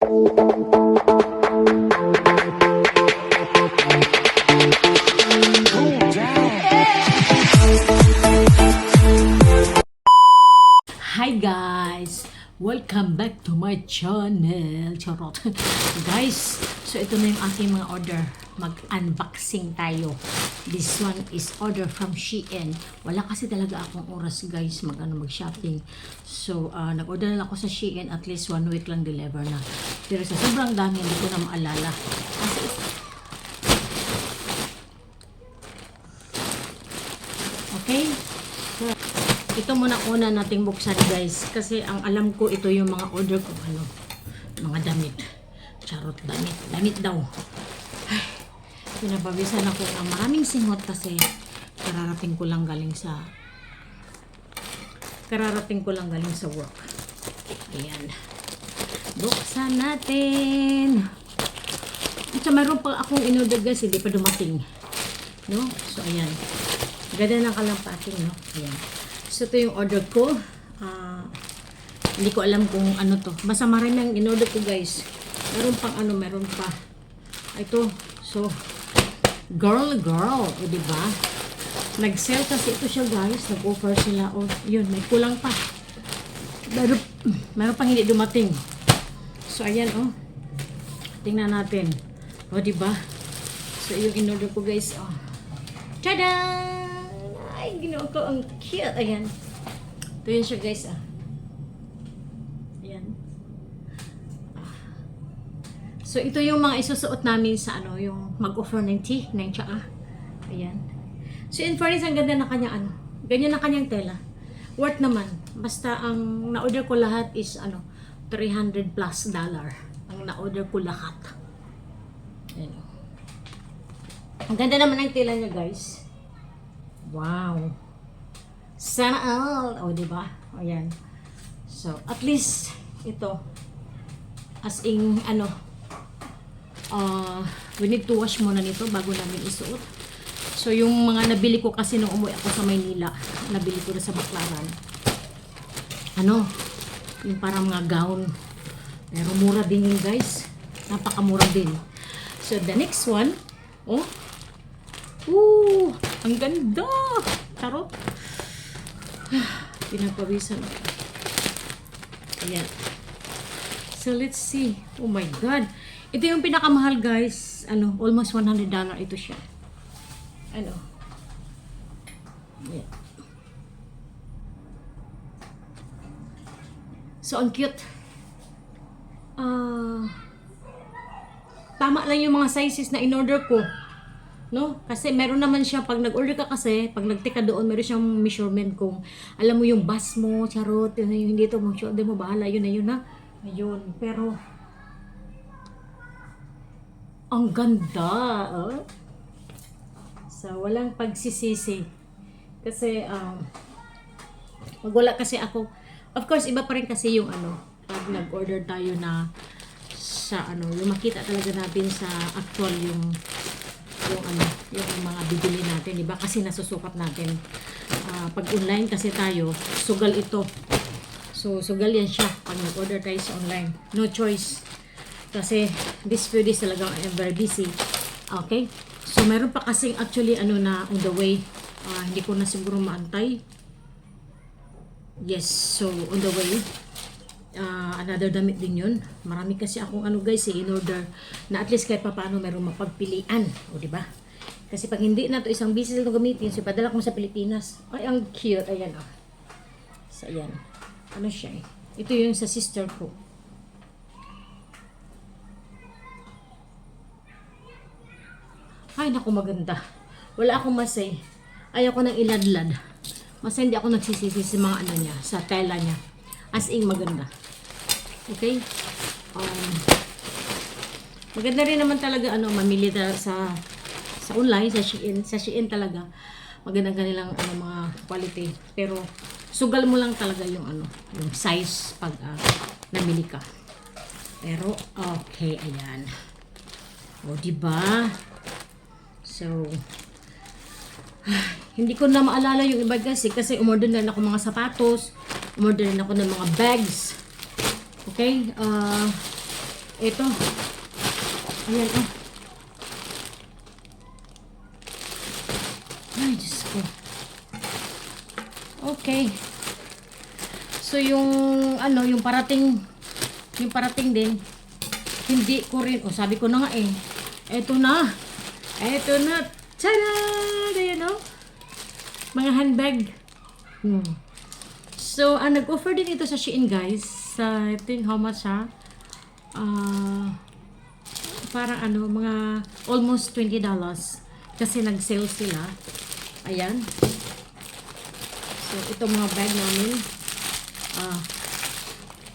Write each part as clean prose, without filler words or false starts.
Hi guys! Welcome back to my channel. Charot. Guys, so ito na yung aking mga order. Mag-unboxing tayo. This one is order from Shein. Wala kasi talaga akong oras guys mag-shopping. So, nag-order na ako sa Shein. At least 1 week lang deliver na. Pero sa sobrang dami, hindi ko na maalala. Kasi okay? So, ito muna una nating buksan guys. Kasi ang alam ko ito yung mga order ko. Mga damit. Charot, damit. Damit daw. Ay, pinapawisan ako ng maraming singhot kasi kararating ko lang galing sa work. Ayan. Buksan natin. At mayroon pa akong in-order guys. Hindi pa dumating. No? So, ayan. Ganda ng kalampating, no? Ayan. So, ito yung order ko. Hindi ko alam kung ano to. Basta marami ang in-order ko, guys. Meron pa. Ito. So, girl. O, diba? Nag-sale kasi ito siya, guys. Nag-offer sila. O, yun. May kulang pa. Meron pang hindi dumating. So, ayan, oh. Tingnan natin. O, diba? So, yung in-order ko, guys. Oh. Tada! Ay, ginawa ko. Ang cute. Ayan. Ito yun siya, guys. Ayan. So, ito yung mga isusuot namin sa yung mag-offer ng tea, ng tsaa. Ayan. So, in fairness, ang ganda na kanyang ganyan na kanyang tela. Worth naman. Basta, ang na-order ko lahat is, $300 plus. Ang na-order ko lahat. Ayan. Ang ganda naman ng tela niya, guys. Wow. Sana all. O, diba? Ayan. So, at least, ito. As in, we need to wash muna nito bago namin isuot. So, yung mga nabili ko kasi nung umuwi ako sa Maynila, nabili ko na sa Baclaran. Yung parang mga gown. Pero mura din yun, guys. Napakamura din. So, the next one, ang ganda! Charot! Pinapawisan ako. Ayan. So, let's see. Oh my God! Ito yung pinakamahal, guys. Almost $100 ito siya. Ayan. So, ang cute. Tama lang yung mga sizes na in-order ko. No? Kasi meron naman siya, pag nag-order ka kasi, pag nagtika doon, meron siyang measurement kung alam mo yung bus mo, charot, yun, hindi ito mong shoulder mo, bahala, yun na. Ayun. Pero, ang ganda. So, walang pagsisisi. Kasi, pag wala kasi ako, of course, iba pa rin kasi yung pag nag-order tayo na sa yung makita talaga natin sa actual yung mga bibili natin, diba? Kasi nasusukat natin. Pag online kasi tayo, sugal ito. So, sugal yan siya pag nag-order tayo sa online. No choice. Kasi, this few days talagang I'm very busy. Okay? So, meron pa kasing actually, na on the way. Hindi ko na siguro maantay. Yes. So, on the way. Another damit din yun. Marami kasi akong guys in order na at least kahit paano merong mapagpilian. O diba? Kasi pag hindi na to isang business na gamitin, so ipadala ko sa Pilipinas. Ay, ang cute. Ayan So, ayan. Siya eh. Ito yung sa sister ko. Ay, naku, maganda. Wala akong masay. Ayaw ko nang iladlad. Masay hindi ako nagsisisi sa mga niya, sa tela niya. As in, maganda. Okay? Maganda rin naman talaga, mamili sa online, sa Shein talaga. Maganda kanilang, mga quality. Pero, sugal mo lang talaga yung, yung size pag, namili ka. Pero, okay, ayan. O, diba? So, hindi ko na maalala yung iba kasi umorder na ako mga sapatos, umorder na ako ng mga bags. Okay? Ito. Ayan, oh. Ay, Diyos ko. Okay. So, yung parating din, hindi ko rin, sabi ko na nga eh, eto na, tada! Ayan, oh. Mga handbag. So, nag-offer din ito sa Shein, guys. I think how much, ha? Parang mga almost $20. Kasi nag-sale sila. Ayan. So, ito mga bag namin.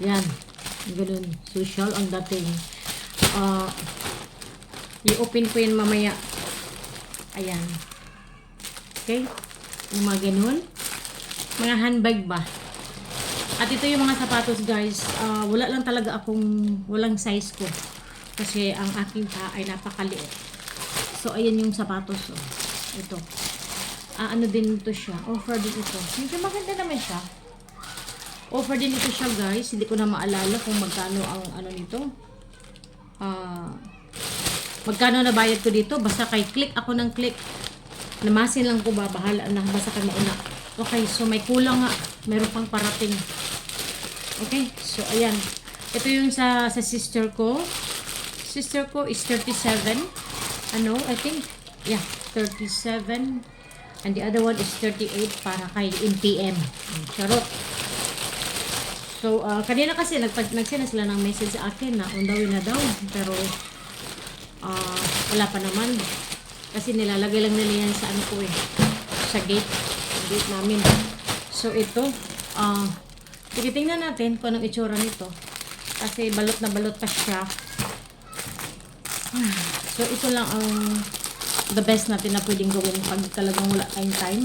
Yan. Ganun. Social ang dating. I-open ko yun mamaya. Ayan. Okay? Yung mga ganun. Mga handbag ba? At ito yung mga sapatos, guys. Wala lang talaga walang size ko. Kasi ang aking pa ay napakaliit. So, ayan yung sapatos. Ito. Ano din ito siya. Offer din ito. Medyo maganda naman siya. Offer din ito siya, guys. Hindi ko na maalala kung magkano ang nito. Magkano na bayad ko dito. Basta click ako ng click. Namasin lang ko ba. Bahala na. Basta kay mauna. Okay. So, may kulang nga. Meron pang parating. Okay. So, ayan. Ito yung sa sister ko. Sister ko is 37. I think. Yeah. 37. And the other one is 38 para kay NPM. Charot. So, kanina kasi nagsend sila ng message sa akin na on the way na daw. Pero, wala pa naman. Kasi nilalagay lang nila yan sa ko eh. Sa gate. Gate namin. So, ito. Titingnan natin kung anong itsura nito. Kasi balot na balot pa siya. So, ito lang ang the best natin na pwedeng gawin pag talagang wala tayong time.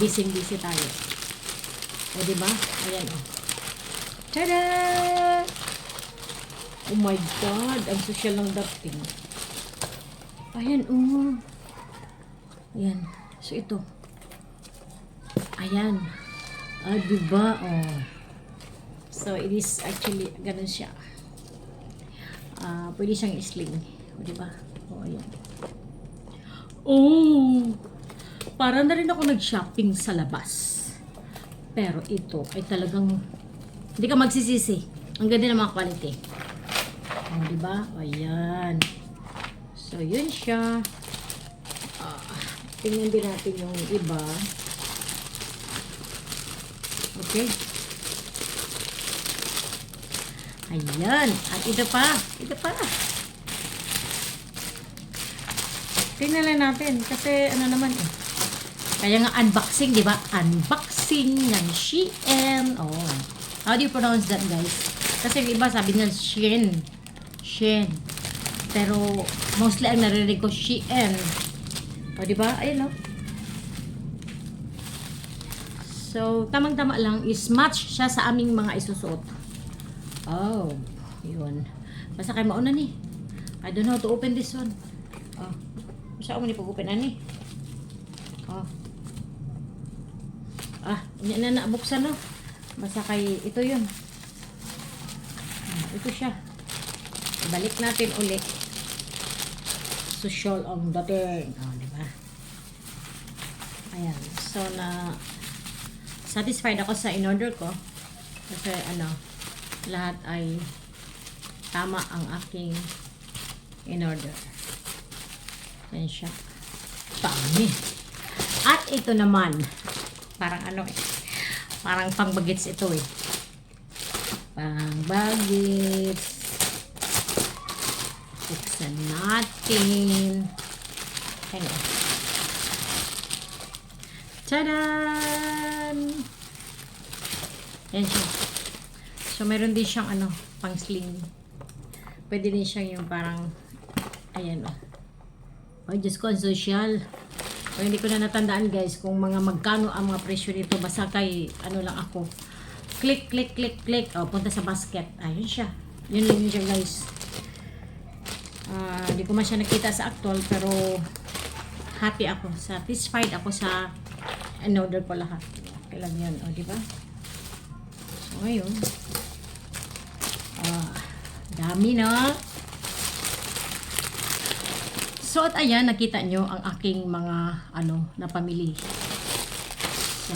Busy tayo. O, diba? Ayan, o. Tada! Oh my God! Ang social ng dating. Ayan, o. Ayan. So, ito. Ayan. Diba? Oh. So, it is actually, ganun siya. Pwede siyang sling. O, diba? O, ayan. Oh! Para na rin ako nag-shopping sa labas. Pero ito ay talagang hindi ka magsisisi. Ang ganda ng mga quality. O, diba? O, ayan. So, yun siya. Tingnan din natin yung iba. Okay. Ayan. At ito pa. Tingnan lang natin. Kasi naman eh. Kaya nga unboxing, di ba? Unboxing ng Shein. Oh. How do you pronounce that, guys? Kasi yung iba sabi niya Shein. Pero mostly ang narinig ko Shein. O, di ba? Ayun, oh. So, tamang-tama lang is match siya sa aming mga isusuot. Oh, yun. Basta kayo mauna ni. I don't know how to open this one. Oh. Basta ako ni pag-open ani. Oh. Hindi na nabuksan, no? Basta kay ito yun. Ito siya. Balik natin ulit. Social ang dating. Oh, di ba? Ayan. So, satisfied ako sa in-order ko. Kasi, lahat ay tama ang aking in-order. Ayan siya. Dami. At ito naman. Parang parang pang-bagets ito eh. Pang-bagets. Buksan natin. Ayan. Tadaan! Ayan siya. So, meron din siyang pang-sling. Pwede din siyang yung parang, ayan o. Ay, Diyos ko, ang social. O, hindi ko na natandaan, guys, kung magkano ang mga presyo nito. Basta kay, lang ako. Click. O, punta sa basket. Ayun siya. Yun lang yun siya, guys. Hindi ko man siya nakita sa actual, pero happy ako. Satisfied ako sa in-order ko lahat. Okay lang yun. O, diba? So, ngayon, Dami na. So at ayan, nakita nyo ang aking mga napamili sa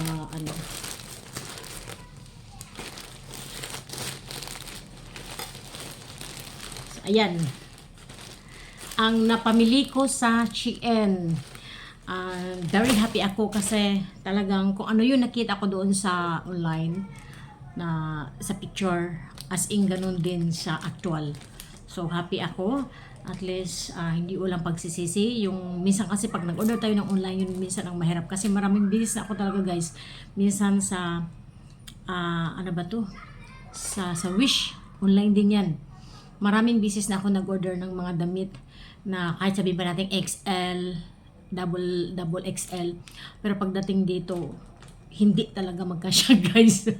So, ayan. Ang napamili ko sa Shein. Very happy ako kasi talagang kung ano yung nakita ko doon sa online na sa picture, as in ganun din sa actual. So happy ako. At least hindi ulang pagsisisi. Yung minsan kasi pag nag-order tayo ng online, yun minsan ang mahirap kasi maraming bilis na ako talaga guys. Minsan sa sa Wish, online din yan. Maraming bisis na ako nag-order ng mga damit na kahit sabihin pa natin XL, double XL. Pero pagdating dito, hindi talaga magkasya guys.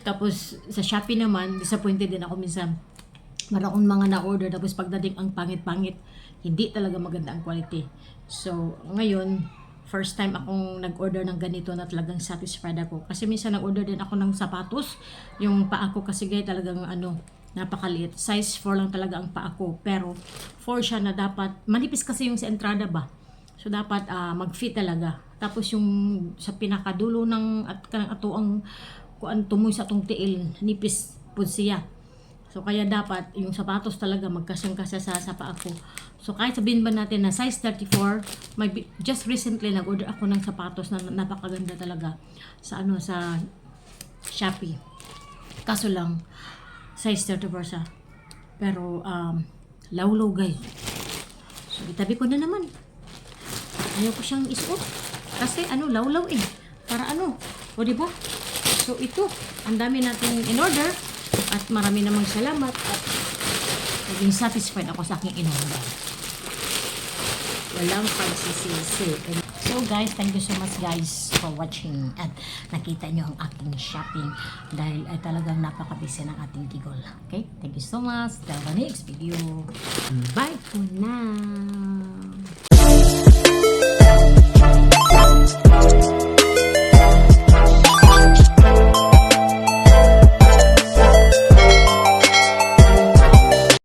Tapos sa Shopee naman, disappointed din ako minsan. Meron akong mga na-order tapos pagdating ang pangit-pangit, hindi talaga maganda ang quality. So ngayon, first time akong nag-order ng ganito na talagang satisfied ako. Kasi minsan nag-order din ako ng sapatos. Yung paa ko kasi guys talagang napakaliit. Size 4 lang talaga ang paa ko. Pero 4 siya na dapat, manipis kasi yung sa entrada ba. So dapat mag-fit talaga. Tapos yung sa pinakadulo ng atuang kuan tumoy sa atong tiil, nipis po siya. So kaya dapat yung sapatos talaga magkasyang-kasya sa paa ko. So kahit sabihin ba natin na size 34, just recently nag-order ako ng sapatos na napakaganda talaga sa sa Shopee. Kaso lang size 34 siya. Pero lawlaw guys. So itabi ko na naman. Ayaw ko siyang isuot. Kasi lawlaw eh. Para o diba? So ito, ang dami natin in order. At marami namang salamat at naging satisfied ako sa aking in-order. Walang pagsisisi. So guys, thank you so much guys for watching at nakita nyo ang aking shopping dahil ay talagang napaka-busy ng ating gigol. Okay? Thank you so much. Till the next video. Bye for now.